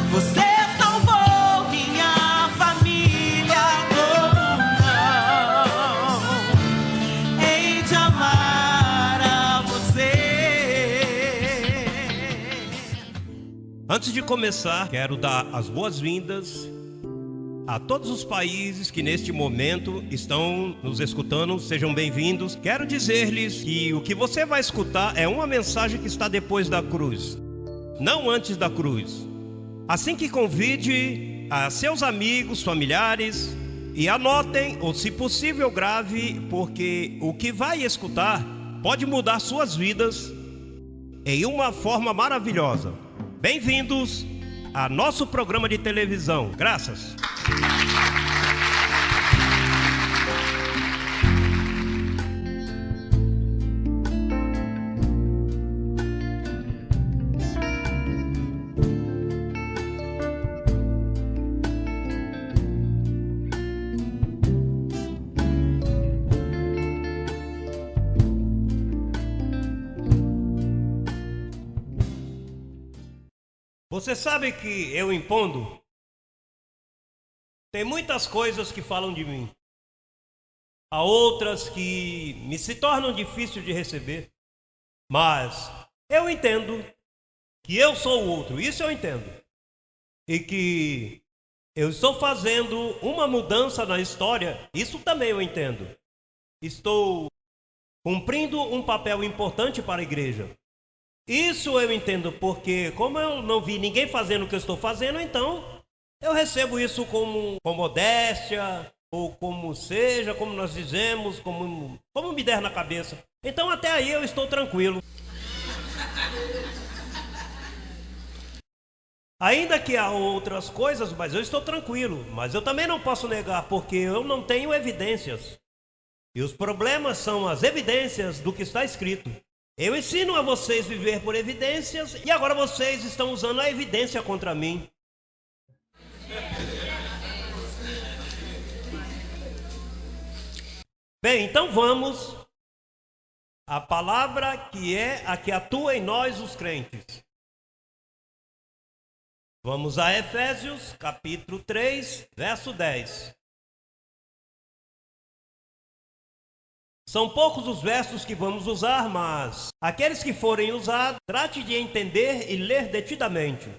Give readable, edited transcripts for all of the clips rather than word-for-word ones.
Você salvou minha família, como não hei de amar a você. Antes de começar, quero dar as boas-vindas a todos os países que neste momento estão nos escutando. Sejam bem-vindos. Quero dizer-lhes que o que você vai escutar é uma mensagem que está depois da cruz, não antes da cruz. Assim que convide a seus amigos, familiares e anotem, ou se possível grave, porque o que vai escutar pode mudar suas vidas em uma forma maravilhosa. Bem-vindos a nosso programa de televisão. Graças. Você sabe que eu impondo? Tem muitas coisas que falam de mim. Há outras que me se tornam difíceis de receber. Mas eu entendo que eu sou o outro, isso eu entendo. E que eu estou fazendo uma mudança na história, isso também eu entendo. Estou cumprindo um papel importante para a igreja. Isso eu entendo, porque como eu não vi ninguém fazendo o que eu estou fazendo, então eu recebo isso com modéstia, ou como seja, como nós dizemos, como me der na cabeça. Então até aí eu estou tranquilo. Ainda que há outras coisas, mas eu estou tranquilo. Mas eu também não posso negar, porque eu não tenho evidências. E os problemas são as evidências do que está escrito. Eu ensino a vocês viver por evidências e agora vocês estão usando a evidência contra mim. Bem, então vamos à palavra que é a que atua em nós os crentes. Vamos a Efésios, capítulo 3, verso 10. São poucos os versos que vamos usar, mas aqueles que forem usados, trate de entender e ler detidamente.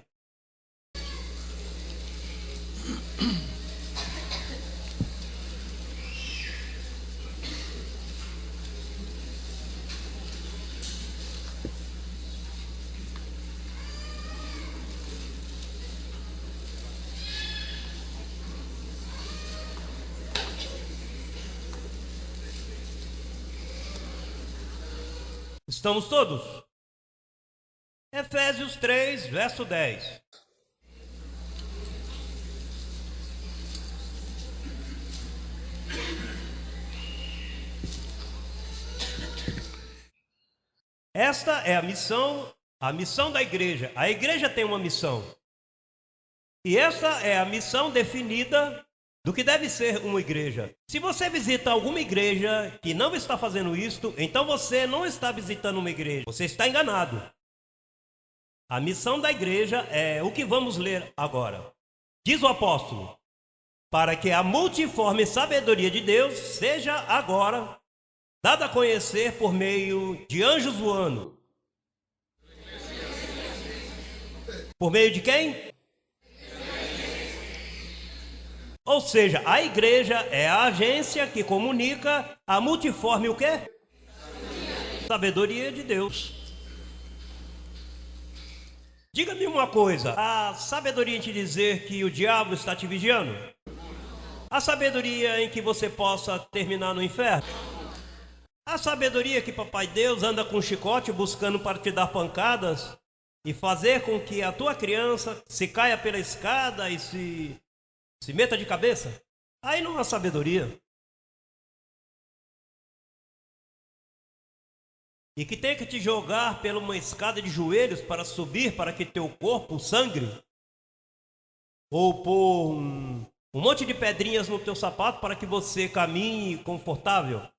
Estamos todos? Efésios 3, verso 10. Esta é a missão da igreja. A igreja tem uma missão. E esta é a missão definida do que deve ser uma igreja. Se você visita alguma igreja que não está fazendo isto, então você não está visitando uma igreja. Você está enganado. A missão da igreja é o que vamos ler agora. Diz o apóstolo: para que a multiforme sabedoria de Deus seja agora dada a conhecer por meio de anjos voando. Por meio de quem? Ou seja, a igreja é a agência que comunica a multiforme o quê? Sabedoria de Deus. Diga-me uma coisa, a sabedoria em te dizer que o diabo está te vigiando? A sabedoria em que você possa terminar no inferno? A sabedoria que Papai Deus anda com um chicote buscando para te dar pancadas e fazer com que a tua criança se caia pela escada e se meta de cabeça? Aí não há sabedoria. E que tem que te jogar pela uma escada de joelhos para subir, para que teu corpo sangre? Ou pôr um monte de pedrinhas no teu sapato para que você caminhe confortável?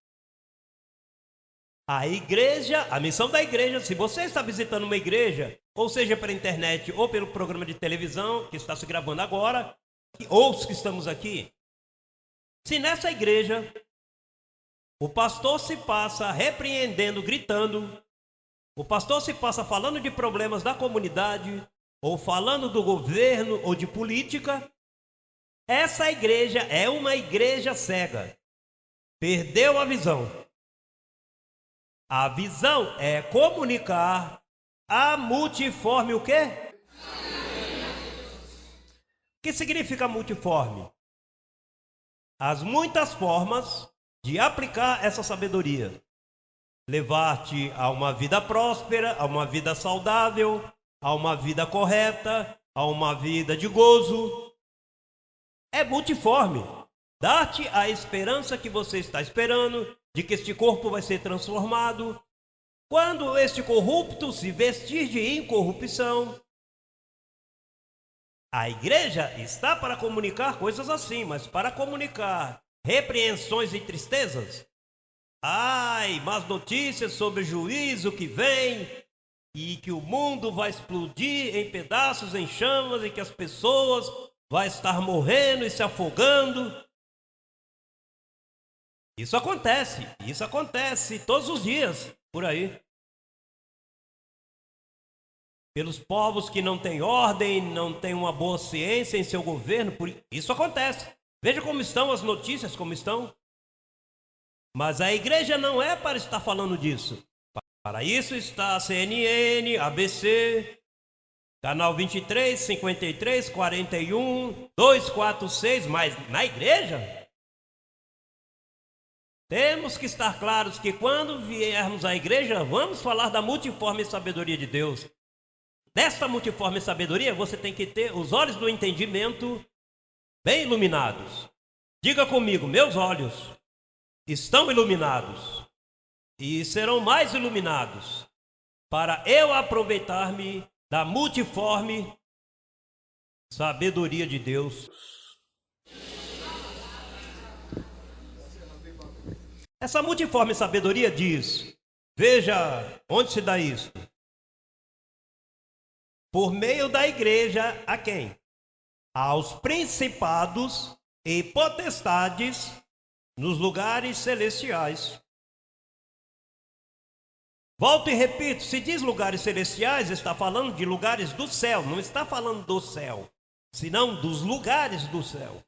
A igreja, a missão da igreja, se você está visitando uma igreja, ou seja pela internet ou pelo programa de televisão que está se gravando agora, ou os que estamos aqui, se nessa igreja o pastor se passa repreendendo, gritando, o pastor se passa falando de problemas da comunidade, ou falando do governo ou de política, essa igreja é uma igreja cega. Perdeu a visão. A visão é comunicar a multiforme o quê? O que significa multiforme? As muitas formas de aplicar essa sabedoria. Levar-te a uma vida próspera, a uma vida saudável, a uma vida correta, a uma vida de gozo. É multiforme. Dar-te a esperança que você está esperando, de que este corpo vai ser transformado. Quando este corrupto se vestir de incorrupção. A igreja está para comunicar coisas assim, mas para comunicar repreensões e tristezas. Ai, más notícias sobre o juízo que vem e que o mundo vai explodir em pedaços, em chamas, e que as pessoas vão estar morrendo e se afogando. Isso acontece todos os dias por aí. Pelos povos que não têm ordem, não têm uma boa ciência em seu governo, isso acontece. Veja como estão as notícias, como estão. Mas a igreja não é para estar falando disso. Para isso está a CNN, ABC, canal 23, 53, 41, 246, mas na igreja temos que estar claros que quando viermos à igreja, vamos falar da multiforme sabedoria de Deus. Desta multiforme sabedoria, você tem que ter os olhos do entendimento bem iluminados. Diga comigo, meus olhos estão iluminados e serão mais iluminados para eu aproveitar-me da multiforme sabedoria de Deus. Essa multiforme sabedoria diz, veja onde se dá isso. Por meio da igreja a quem? Aos principados e potestades nos lugares celestiais. Volto e repito, se diz lugares celestiais, está falando de lugares do céu, não está falando do céu, senão dos lugares do céu.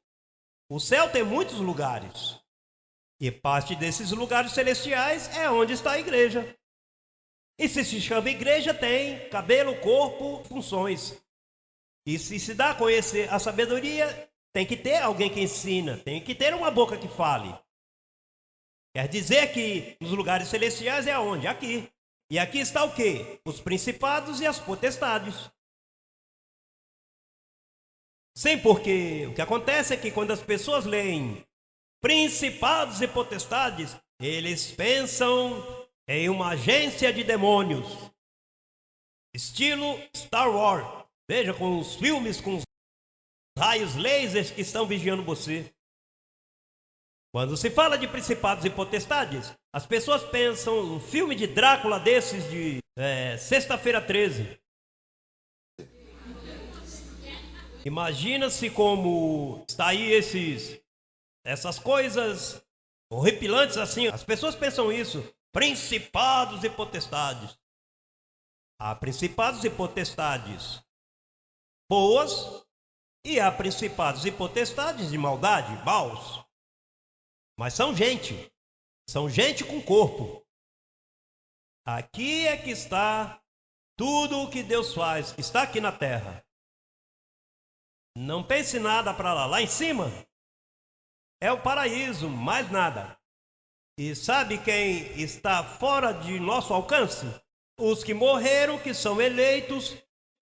O céu tem muitos lugares, e parte desses lugares celestiais é onde está a igreja. E se chama igreja, tem cabelo, corpo, funções. E se dá a conhecer a sabedoria, tem que ter alguém que ensina, tem que ter uma boca que fale. Quer dizer que nos lugares celestiais é aonde? Aqui. E aqui está o quê? Os principados e as potestades. Sim, porque o que acontece é que quando as pessoas leem principados e potestades, eles pensam em uma agência de demônios, estilo Star Wars. Veja, com os filmes, com os raios lasers que estão vigiando você. Quando se fala de principados e potestades, as pessoas pensam um filme de Drácula desses de Sexta-feira 13. Imagina-se como está aí essas coisas horripilantes assim. As pessoas pensam isso. Principados e potestades. Há principados e potestades boas e há principados e potestades de maldade, maus. Mas são gente com corpo. Aqui é que está tudo o que Deus faz, está aqui na terra. Não pense nada para lá. Lá em cima é o paraíso, mais nada. E sabe quem está fora de nosso alcance? Os que morreram, que são eleitos,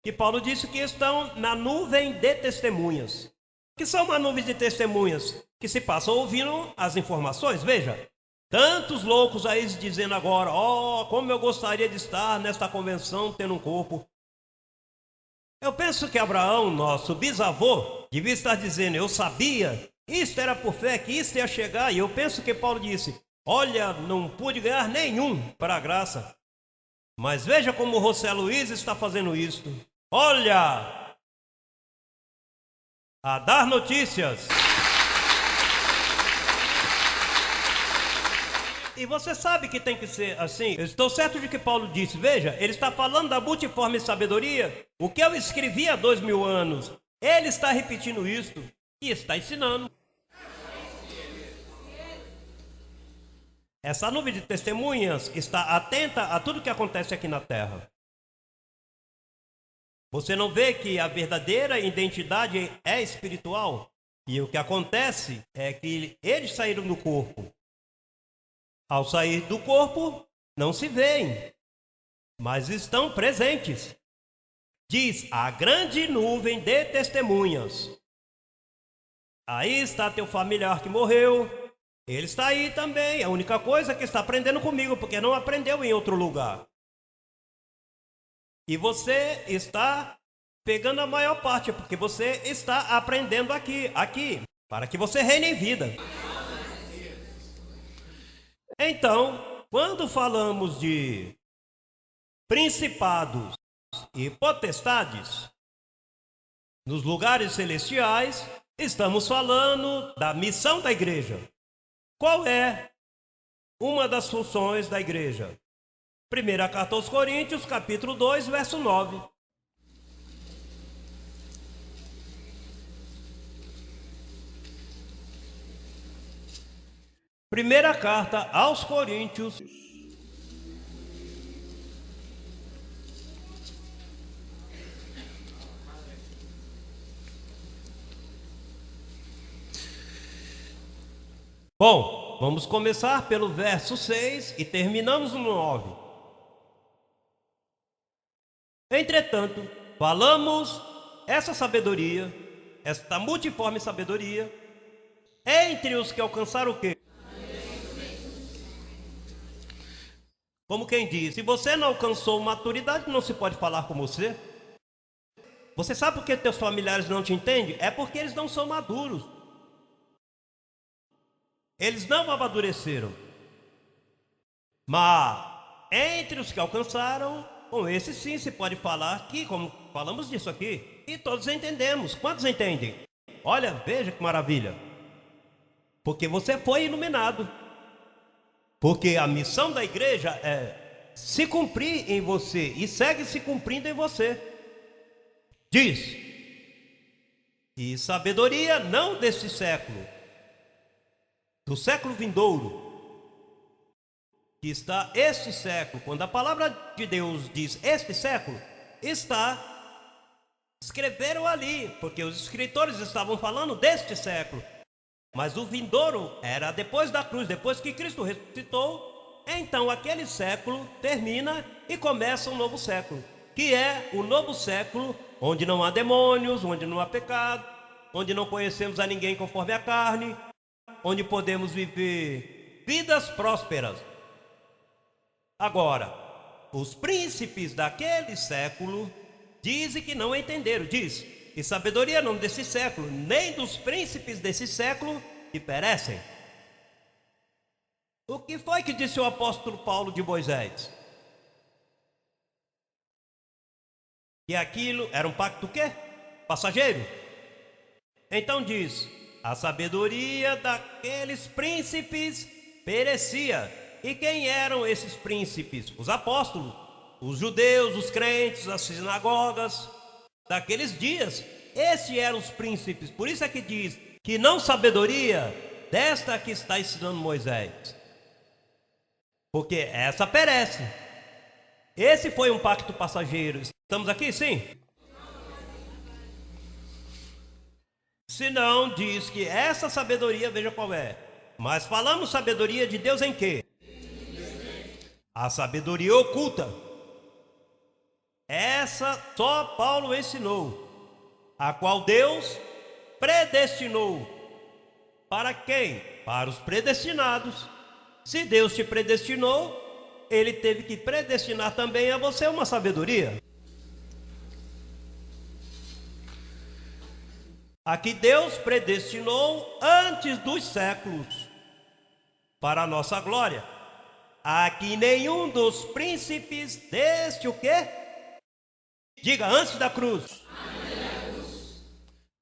que Paulo disse que estão na nuvem de testemunhas. Que são uma nuvem de testemunhas que se passam ouvindo as informações. Veja, tantos loucos aí dizendo agora, como eu gostaria de estar nesta convenção tendo um corpo. Eu penso que Abraão, nosso bisavô, devia estar dizendo, eu sabia, isto era por fé, que isto ia chegar. E eu penso que Paulo disse, Olha, não pude ganhar nenhum para a graça. Mas veja como o José Luiz está fazendo isso. Olha, a dar notícias. E você sabe que tem que ser assim. Eu estou certo de que Paulo disse, veja, ele está falando da multiforme sabedoria. O que eu escrevi há 2000 anos. Ele está repetindo isso e está ensinando. Essa nuvem de testemunhas está atenta a tudo que acontece aqui na terra. Você não vê que a verdadeira identidade é espiritual? E o que acontece é que eles saíram do corpo. Ao sair do corpo, não se veem, mas estão presentes. Diz a grande nuvem de testemunhas. Aí está teu familiar que morreu. Ele está aí também. A única coisa é que está aprendendo comigo, porque não aprendeu em outro lugar. E você está pegando a maior parte, porque você está aprendendo aqui, para que você reine em vida. Então, quando falamos de principados e potestades nos lugares celestiais, estamos falando da missão da igreja. Qual é uma das funções da igreja? Primeira carta aos Coríntios, capítulo 2, verso 9. Primeira carta aos Coríntios. Bom, vamos começar pelo verso 6 e terminamos no 9. Entretanto, falamos essa sabedoria, esta multiforme sabedoria, entre os que alcançaram o quê? Como quem diz, se você não alcançou maturidade, não se pode falar com você. Você sabe por que teus familiares não te entendem? É porque eles não são maduros. Eles não amadureceram. Mas entre os que alcançaram, com esses sim se pode falar aqui, como falamos disso aqui. E todos entendemos. Quantos entendem? Olha, veja que maravilha. Porque você foi iluminado. Porque a missão da igreja é se cumprir em você e segue se cumprindo em você. Diz, e sabedoria não deste século, do século vindouro, que está este século. Quando a palavra de Deus diz este século, escreveram ali, porque os escritores estavam falando deste século. Mas o vindouro era depois da cruz, depois que Cristo ressuscitou. Então aquele século termina e começa um novo século, que é o novo século onde não há demônios, onde não há pecado, onde não conhecemos a ninguém conforme a carne, onde podemos viver vidas prósperas. Agora, os príncipes daquele século dizem que não entenderam, diz, e sabedoria não desse século, nem dos príncipes desse século que perecem. O que foi que disse o apóstolo Paulo de Moisés? Que aquilo era um pacto quê? Passageiro. Então diz, a sabedoria daqueles príncipes perecia. E quem eram esses príncipes? Os apóstolos, os judeus, os crentes, as sinagogas daqueles dias. Esses eram os príncipes. Por isso é que diz que não sabedoria desta que está ensinando Moisés, porque essa perece. Esse foi um pacto passageiro. Estamos aqui, sim? Se não, diz que essa sabedoria, veja qual é. Mas falamos sabedoria de Deus em quê? A sabedoria oculta. Essa só Paulo ensinou, a qual Deus predestinou. Para quem? Para os predestinados. Se Deus te predestinou, Ele teve que predestinar também a você uma sabedoria. A que Deus predestinou antes dos séculos. para a nossa glória, a que nenhum dos príncipes deste o quê? Diga, antes da cruz.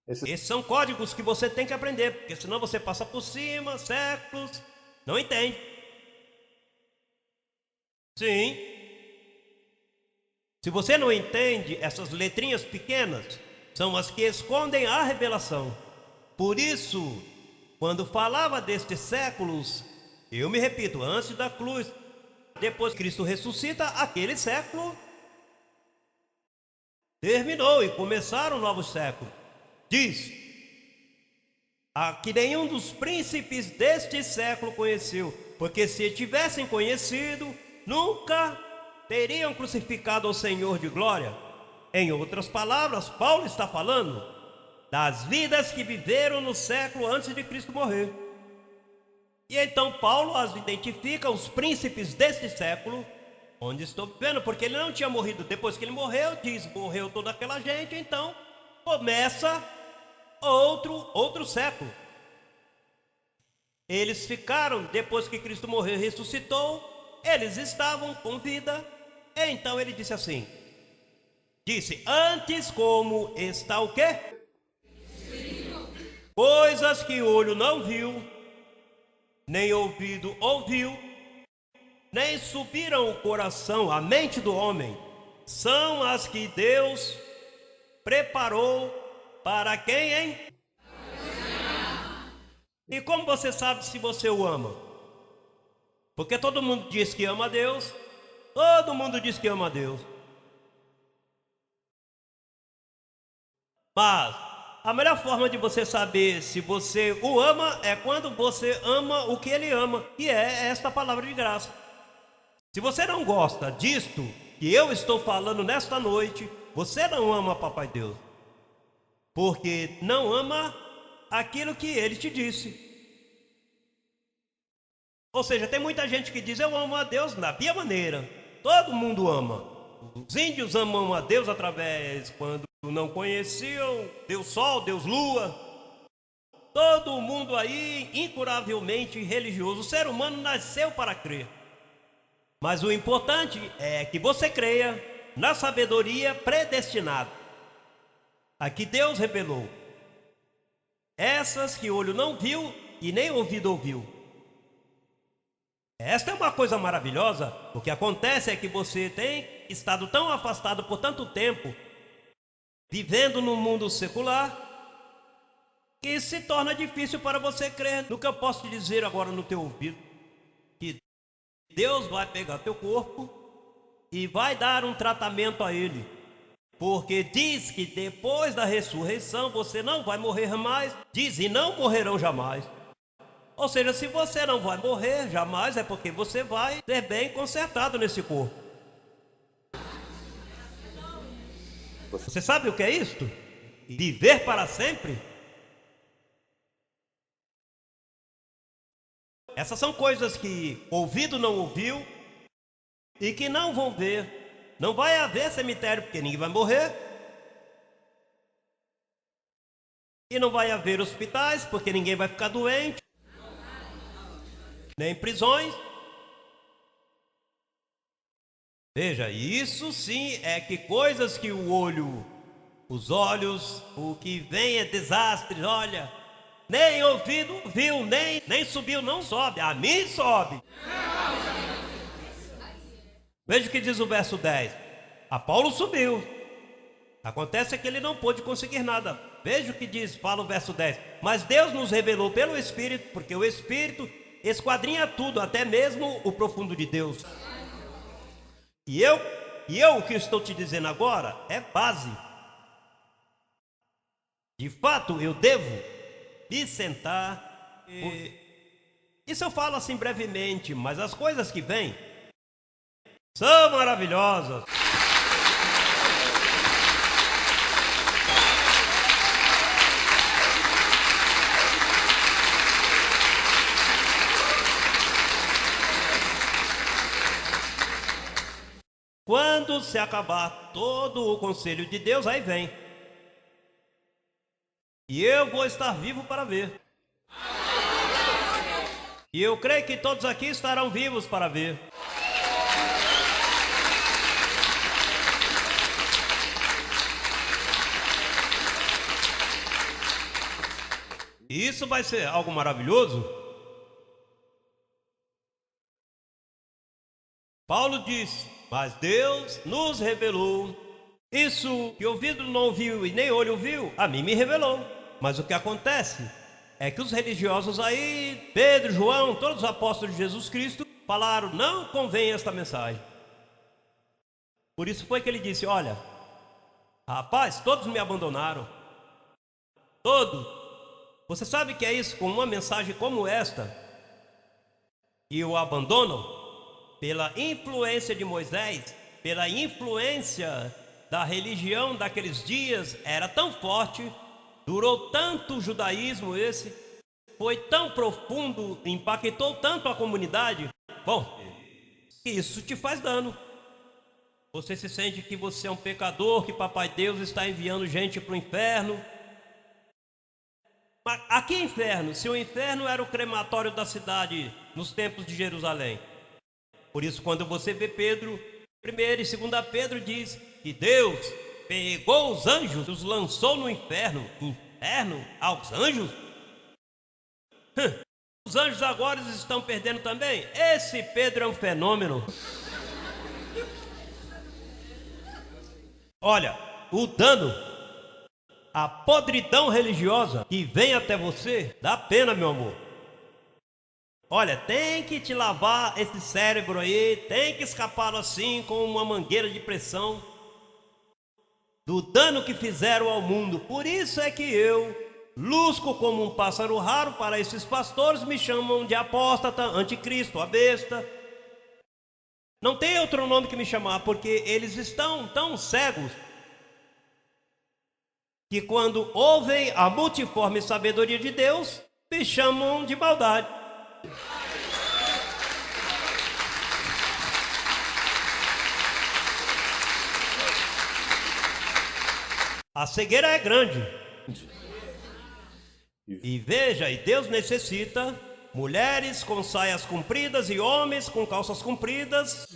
Esses são códigos que você tem que aprender, porque senão você passa por cima, séculos, não entende. Sim. Se você não entende, essas letrinhas pequenas são as que escondem a revelação. Por isso, quando falava destes séculos, eu me repito, antes da cruz, depois que Cristo ressuscita, aquele século terminou e começaram novos séculos. Diz, a que nenhum dos príncipes deste século conheceu, porque se tivessem conhecido, nunca teriam crucificado o Senhor de glória. Em outras palavras, Paulo está falando das vidas que viveram no século antes de Cristo morrer. E então Paulo as identifica, os príncipes deste século, onde estou vivendo, porque ele não tinha morrido. Depois que ele morreu, diz, morreu toda aquela gente, então começa outro século. Eles ficaram, depois que Cristo morreu e ressuscitou, eles estavam com vida. Então ele disse assim, antes como está o quê? Coisas que o olho não viu, nem ouvido ouviu, nem subiram o coração, a mente do homem, são as que Deus preparou para quem, hein? E como você sabe se você o ama? Porque todo mundo diz que ama a Deus, todo mundo diz que ama a Deus. Mas a melhor forma de você saber se você o ama é quando você ama o que ele ama, que é esta palavra de graça. Se você não gosta disto que eu estou falando nesta noite, você não ama Papai Deus, porque não ama aquilo que ele te disse. Ou seja, tem muita gente que diz, eu amo a Deus na minha maneira. Todo mundo ama. Os índios amam a Deus através, quando não conheciam, Deus Sol, Deus Lua. Todo mundo aí incuravelmente religioso. O ser humano nasceu para crer. Mas o importante é que você creia na sabedoria predestinada, a que Deus revelou. Essas que o olho não viu e nem o ouvido ouviu. Esta é uma coisa maravilhosa. O que acontece é que você tem estado tão afastado por tanto tempo, vivendo no mundo secular, que se torna difícil para você crer no que eu posso te dizer agora no teu ouvido, que Deus vai pegar teu corpo e vai dar um tratamento a ele, porque diz que depois da ressurreição você não vai morrer mais, diz, e não morrerão jamais. Ou seja, se você não vai morrer jamais, é porque você vai ser bem consertado nesse corpo. Você sabe o que é isto? Viver para sempre? Essas são coisas que ouvido não ouviu e que não vão ver. Não vai haver cemitério porque ninguém vai morrer. E não vai haver hospitais porque ninguém vai ficar doente. Nem prisões. Veja, isso sim é que coisas que o olho, os olhos, o que vem é desastre, olha, nem ouvido viu, nem subiu, não sobe, a mim sobe. Veja o que diz o verso 10. A Paulo subiu. Acontece que ele não pôde conseguir nada. Veja o que diz, fala o verso 10. Mas Deus nos revelou pelo Espírito, porque o Espírito esquadrinha tudo, até mesmo o profundo de Deus. E eu o que estou te dizendo agora é base. De fato, eu devo me sentar. Isso eu falo assim brevemente, mas as coisas que vêm são maravilhosas. Quando se acabar todo o conselho de Deus, aí vem. E eu vou estar vivo para ver. E eu creio que todos aqui estarão vivos para ver. E isso vai ser algo maravilhoso. Paulo diz: mas Deus nos revelou isso que ouvido não ouviu e nem olho viu, a mim me revelou. Mas o que acontece é que os religiosos aí, Pedro, João, todos os apóstolos de Jesus Cristo, falaram: não convém esta mensagem. Por isso foi que ele disse: olha, rapaz, todos me abandonaram. Todos. Você sabe que é isso, com uma mensagem como esta, e o abandono, pela influência de Moisés, pela influência da religião daqueles dias, era tão forte, durou tanto o judaísmo esse, foi tão profundo, impactou tanto a comunidade. Bom, isso te faz dano. Você se sente que você é um pecador, que Papai Deus está enviando gente para o inferno. Mas aqui é inferno, se o inferno era o crematório da cidade nos tempos de Jerusalém. Por isso, quando você vê Pedro, 1 e 2 Pedro diz que Deus pegou os anjos e os lançou no inferno. Inferno aos anjos? Os anjos agora estão perdendo também? Esse Pedro é um fenômeno. Olha, o dano, a podridão religiosa que vem até você, dá pena, meu amor. Olha, tem que te lavar esse cérebro aí, tem que escapar assim com uma mangueira de pressão do dano que fizeram ao mundo. Por isso é que eu, lusco como um pássaro raro para esses pastores, me chamam de apóstata, anticristo, a besta. Não tem outro nome que me chamar, porque eles estão tão cegos que quando ouvem a multiforme sabedoria de Deus, me chamam de maldade. A cegueira é grande. E veja, e Deus necessita mulheres com saias compridas e homens com calças compridas.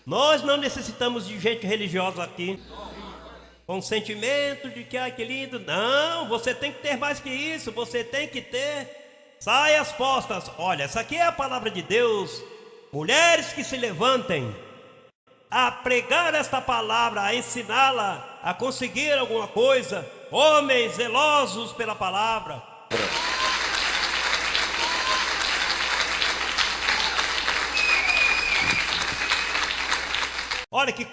Nós não necessitamos de gente religiosa aqui, com sentimento de que, ai, que lindo. Não, você tem que ter mais que isso. Você tem que ter saias postas. Olha, essa aqui é a palavra de Deus. Mulheres que se levantem a pregar esta palavra, a ensiná-la, a conseguir alguma coisa. Homens zelosos pela palavra. Olha que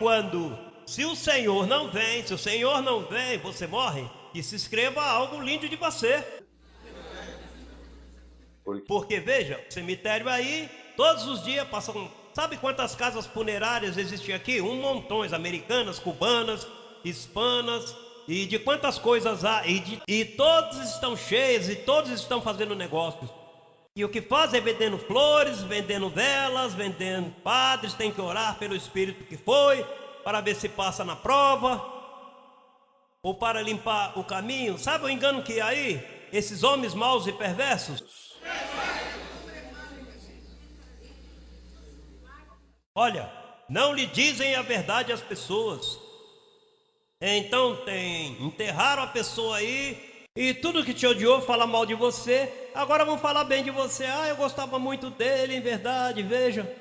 se o Senhor não vem, você morre. E se escreva algo lindo de você. Porque veja, o cemitério aí, todos os dias passam. Sabe quantas casas funerárias existem aqui? Montões, americanas, cubanas, hispanas, e de quantas coisas há. E todos estão cheios, e todos estão fazendo negócios. E o que fazem é vendendo flores, vendendo velas, vendendo padres, tem que orar pelo espírito que foi, para ver se passa na prova, ou para limpar o caminho. Sabe o engano que há aí? Esses homens maus e perversos. Olha, não lhe dizem a verdade às pessoas. Então enterraram a pessoa aí, e tudo que te odiou fala mal de você. Agora vão falar bem de você. Ah, eu gostava muito dele, em verdade, veja.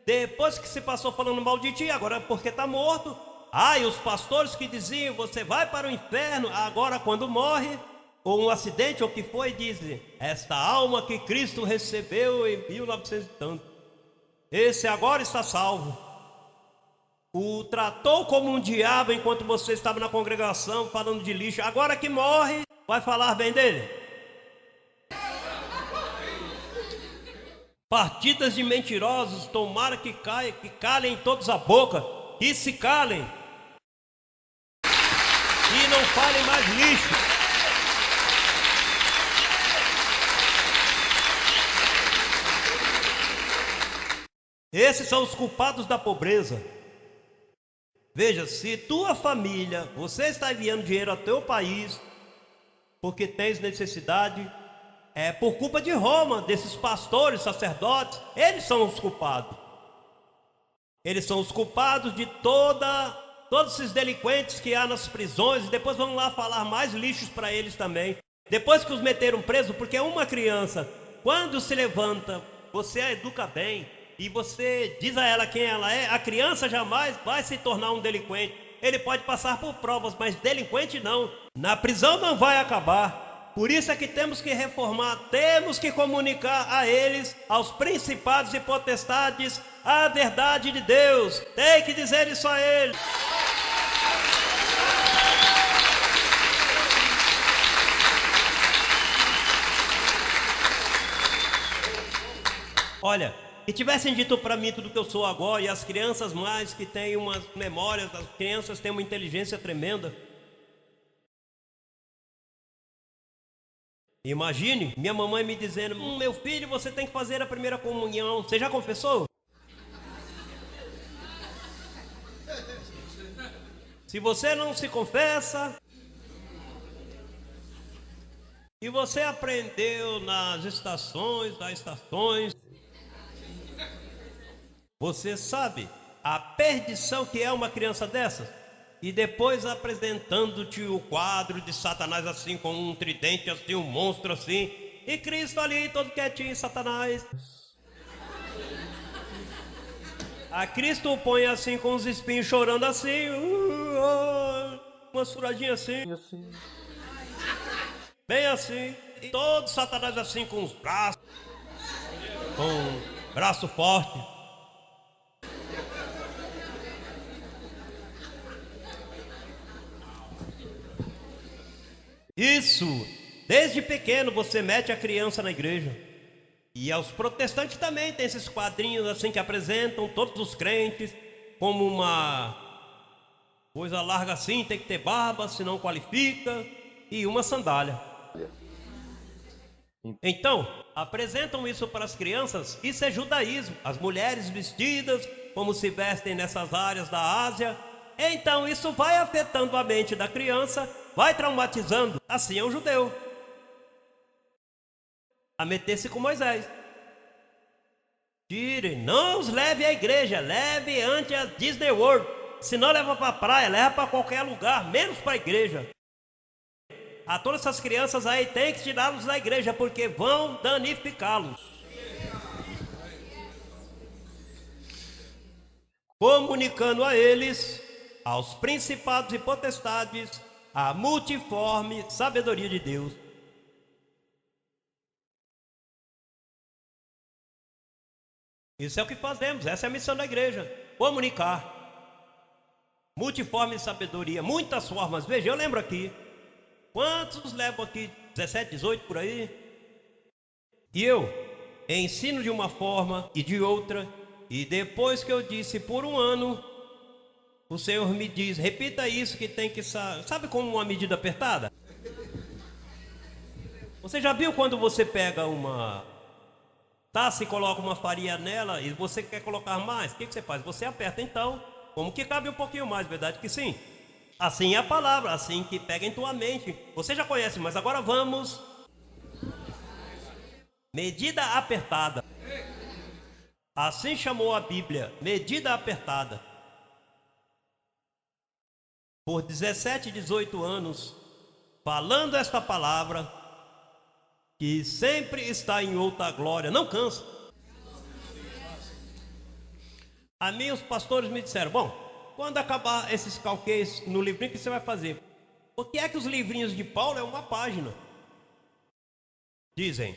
Depois que se passou falando mal de ti, agora porque está morto. Ah, e os pastores que diziam, você vai para o inferno, agora quando morre, ou um acidente, ou o que foi, dizem, esta alma que Cristo recebeu em 1900 e tanto, esse agora está salvo. O tratou como um diabo enquanto você estava na congregação falando de lixo. Agora que morre, vai falar bem dele? Partidas de mentirosos, tomara que calem todos a boca, que se calem e não falem mais lixo. Esses são os culpados da pobreza. Veja, se tua família, você está enviando dinheiro ao teu país porque tens necessidade, É por culpa de Roma, desses pastores, sacerdotes. Eles são os culpados. Eles são os culpados de todos esses delinquentes que há nas prisões. E depois vamos lá falar mais lixos para eles também. Depois que os meteram preso, porque uma criança, quando se levanta, você a educa bem e você diz a ela quem ela é, a criança jamais vai se tornar um delinquente. Ele pode passar por provas, mas delinquente não. Na prisão não vai acabar. Por isso é que temos que reformar, temos que comunicar a eles, aos principados e potestades, a verdade de Deus. Tem que dizer isso a eles. Olha, se tivessem dito para mim tudo que eu sou agora, e as crianças mais que têm umas memórias, as crianças têm uma inteligência tremenda. Imagine minha mamãe me dizendo: meu filho, você tem que fazer a primeira comunhão. Você já confessou? Se você não se confessa, e você aprendeu nas estações, você sabe a perdição que é uma criança dessas? E depois apresentando-te o quadro de Satanás assim, com um tridente assim, um monstro assim, e Cristo ali todo quietinho, Satanás. A Cristo o põe assim com os espinhos chorando assim, uma furadinha assim, bem assim, e todo Satanás assim com os braços, com braço forte. Isso, desde pequeno você mete a criança na igreja. E aos protestantes também tem esses quadrinhos assim que apresentam todos os crentes como uma coisa larga assim, tem que ter barba, senão qualifica, e uma sandália. Então, apresentam isso para as crianças, isso é judaísmo. As mulheres vestidas como se vestem nessas áreas da Ásia. Então isso vai afetando a mente da criança, vai traumatizando. Assim é um judeu. A meter-se com Moisés. Tire, não os leve à igreja, leve ante a Disney World. Se não leva para a praia, leva para qualquer lugar, menos para a igreja. A todas essas crianças aí tem que tirá-los da igreja, porque vão danificá-los. Comunicando a eles, aos principados e potestades, a multiforme sabedoria de Deus. Isso é o que fazemos, essa é a missão da igreja, comunicar. Multiforme sabedoria, muitas formas. Veja, eu lembro aqui, quantos levam aqui, 17, 18 por aí? E eu ensino de uma forma e de outra, e depois que eu disse por um ano, o Senhor me diz, repita isso que tem que sabe como uma medida apertada? Você já viu quando você pega uma taça e coloca uma farinha nela e você quer colocar mais? O que você faz? Você aperta então, como que cabe um pouquinho mais, verdade que sim? Assim é a palavra, assim que pega em tua mente. Você já conhece, mas agora vamos. Medida apertada. Assim chamou a Bíblia, medida apertada. Por 17, 18 anos, falando esta palavra, que sempre está em outra glória, não cansa. A mim os pastores me disseram, bom, quando acabar esses calqueios no livrinho, o que você vai fazer? O que é que os livrinhos de Paulo é uma página? Dizem,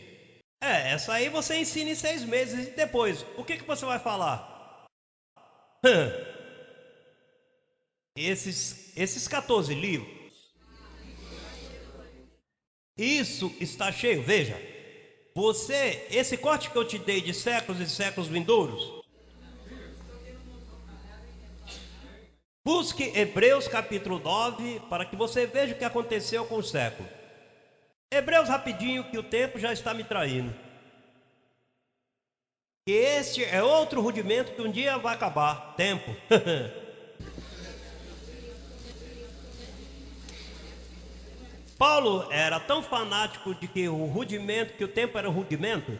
essa aí você ensina em 6 meses e depois, o que você vai falar? Esses 14 livros, isso está cheio, veja. Você, esse corte que eu te dei de séculos e séculos vindouros, busque Hebreus capítulo 9 para que você veja o que aconteceu com o século. Hebreus rapidinho, que o tempo já está me traindo. E este é outro rudimento que um dia vai acabar, tempo. Paulo era tão fanático de que o rudimento, que o tempo era rudimento,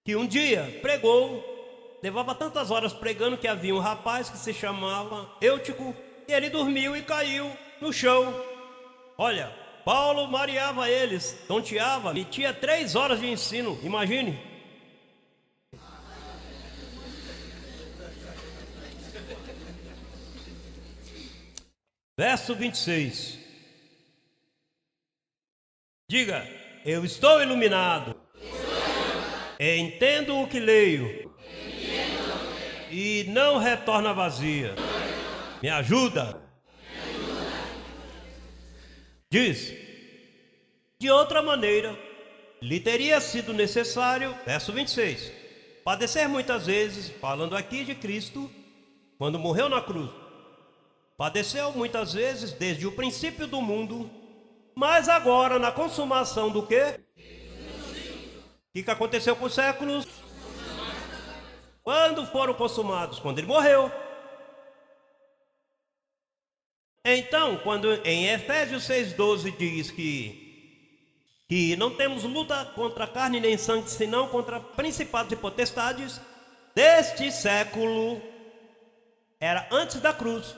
que um dia pregou, levava tantas horas pregando que havia um rapaz que se chamava Eutico, e ele dormiu e caiu no chão. Olha, Paulo mareava eles, tonteava, metia 3 horas de ensino, imagine. Verso 26. Diga, eu estou iluminado, entendo o que leio, e não retorna vazia. Me ajuda. Diz, de outra maneira, lhe teria sido necessário, verso 26, padecer muitas vezes, falando aqui de Cristo, quando morreu na cruz. Padeceu muitas vezes desde o princípio do mundo, mas agora na consumação do quê? O que aconteceu com os séculos? Quando foram consumados? Quando ele morreu. Então, quando em Efésios 6,12 diz que não temos luta contra carne nem sangue, senão contra principados e potestades, deste século era antes da cruz.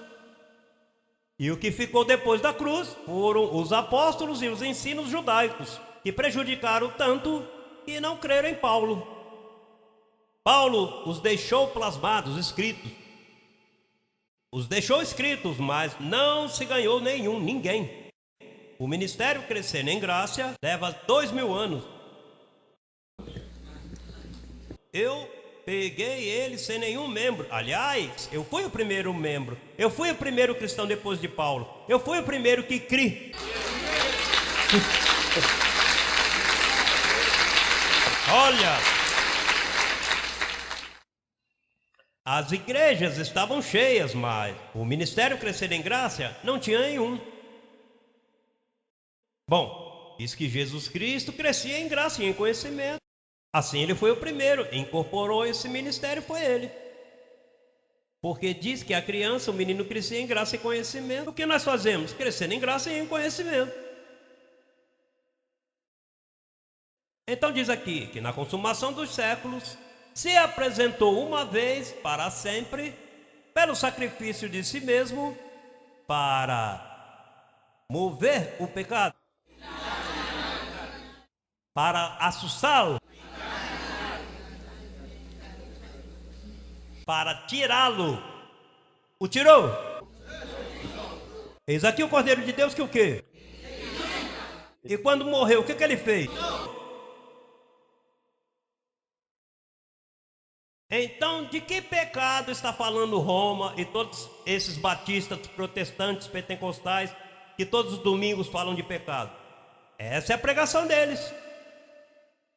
E o que ficou depois da cruz foram os apóstolos e os ensinos judaicos, que prejudicaram tanto que não creram em Paulo. Paulo os deixou plasmados, escritos. Os deixou escritos, mas não se ganhou ninguém. O ministério crescendo em graça leva 2000 anos. Eu peguei ele sem nenhum membro. Aliás, eu fui o primeiro membro. Eu fui o primeiro cristão depois de Paulo. Eu fui o primeiro que criei. Olha, as igrejas estavam cheias, mas o ministério crescer em graça não tinha nenhum. Bom, diz que Jesus Cristo crescia em graça e em conhecimento. Assim ele foi o primeiro, incorporou esse ministério, foi ele. Porque diz que a criança, o menino crescia em graça e conhecimento. O que nós fazemos? Crescendo em graça e em conhecimento. Então diz aqui que na consumação dos séculos se apresentou uma vez para sempre pelo sacrifício de si mesmo para mover o pecado, para assustá-lo, para tirá-lo. O tirou? Eis aqui o Cordeiro de Deus que o quê? E quando morreu, o que ele fez? Então, de que pecado está falando Roma e todos esses batistas, protestantes, pentecostais, que todos os domingos falam de pecado? Essa é a pregação deles.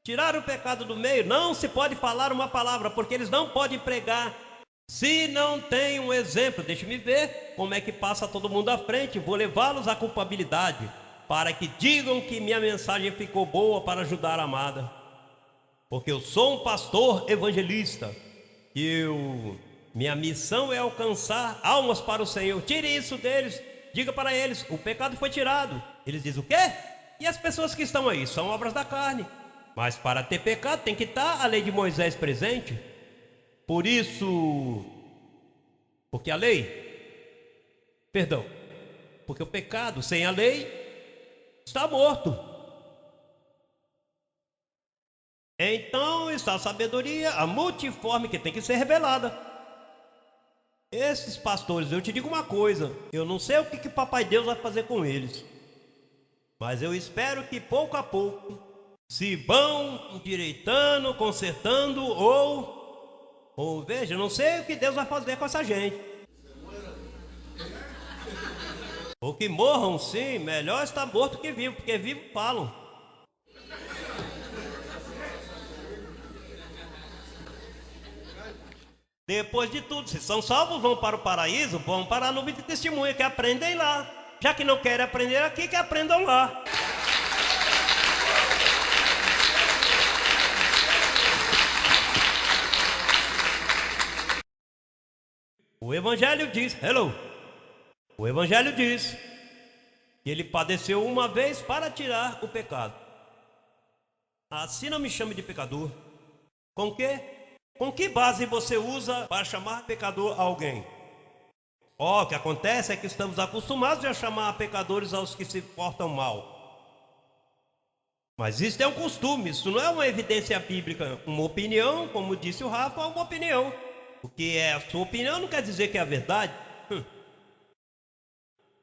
Tirar o pecado do meio, não se pode falar uma palavra, porque eles não podem pregar se não tem um exemplo. Deixa-me ver como é que passa todo mundo à frente. Vou levá-los à culpabilidade, para que digam que minha mensagem ficou boa para ajudar a amada. Porque eu sou um pastor evangelista, e minha missão é alcançar almas para o Senhor. Tire isso deles, diga para eles, o pecado foi tirado. Eles dizem o quê? E as pessoas que estão aí são obras da carne. Mas para ter pecado tem que estar a lei de Moisés presente. Por isso, porque a lei, perdão, porque o pecado sem a lei está morto. Então está a sabedoria, a multiforme que tem que ser revelada. Esses pastores, eu te digo uma coisa, eu não sei o que Papai Deus vai fazer com eles, mas eu espero que pouco a pouco se vão endireitando, consertando ou veja, eu não sei o que Deus vai fazer com essa gente. Ou que morram sim, melhor estar morto que vivo, porque vivo falam. Depois de tudo, se são salvos, vão para o paraíso, vão para a nuvem de testemunha, que aprendem lá. Já que não querem aprender aqui, que aprendam lá. O Evangelho diz, o Evangelho diz E ele padeceu uma vez para tirar o pecado. Assim não me chame de pecador. Com quê? Com que base você usa para chamar pecador a alguém? O que acontece é que estamos acostumados a chamar pecadores aos que se portam mal. Mas isso é um costume, isso não é uma evidência bíblica. Uma opinião, como disse o Rafa, é uma opinião. O que é a sua opinião não quer dizer que é a verdade.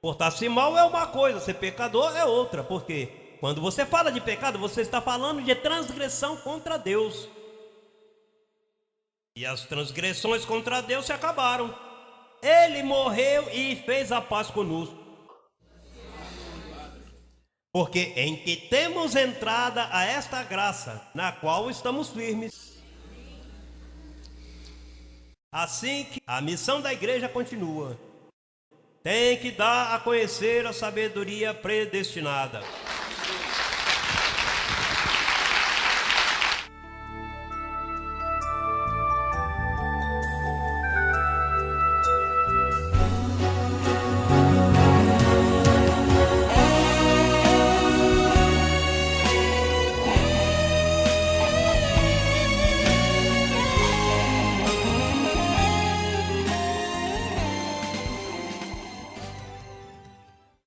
Portar-se mal é uma coisa, ser pecador é outra. Porque quando você fala de pecado, você está falando de transgressão contra Deus. E as transgressões contra Deus se acabaram. Ele morreu e fez a paz conosco. Porque em que temos entrada a esta graça, na qual estamos firmes. Assim que a missão da igreja continua. Tem que dar a conhecer a sabedoria predestinada.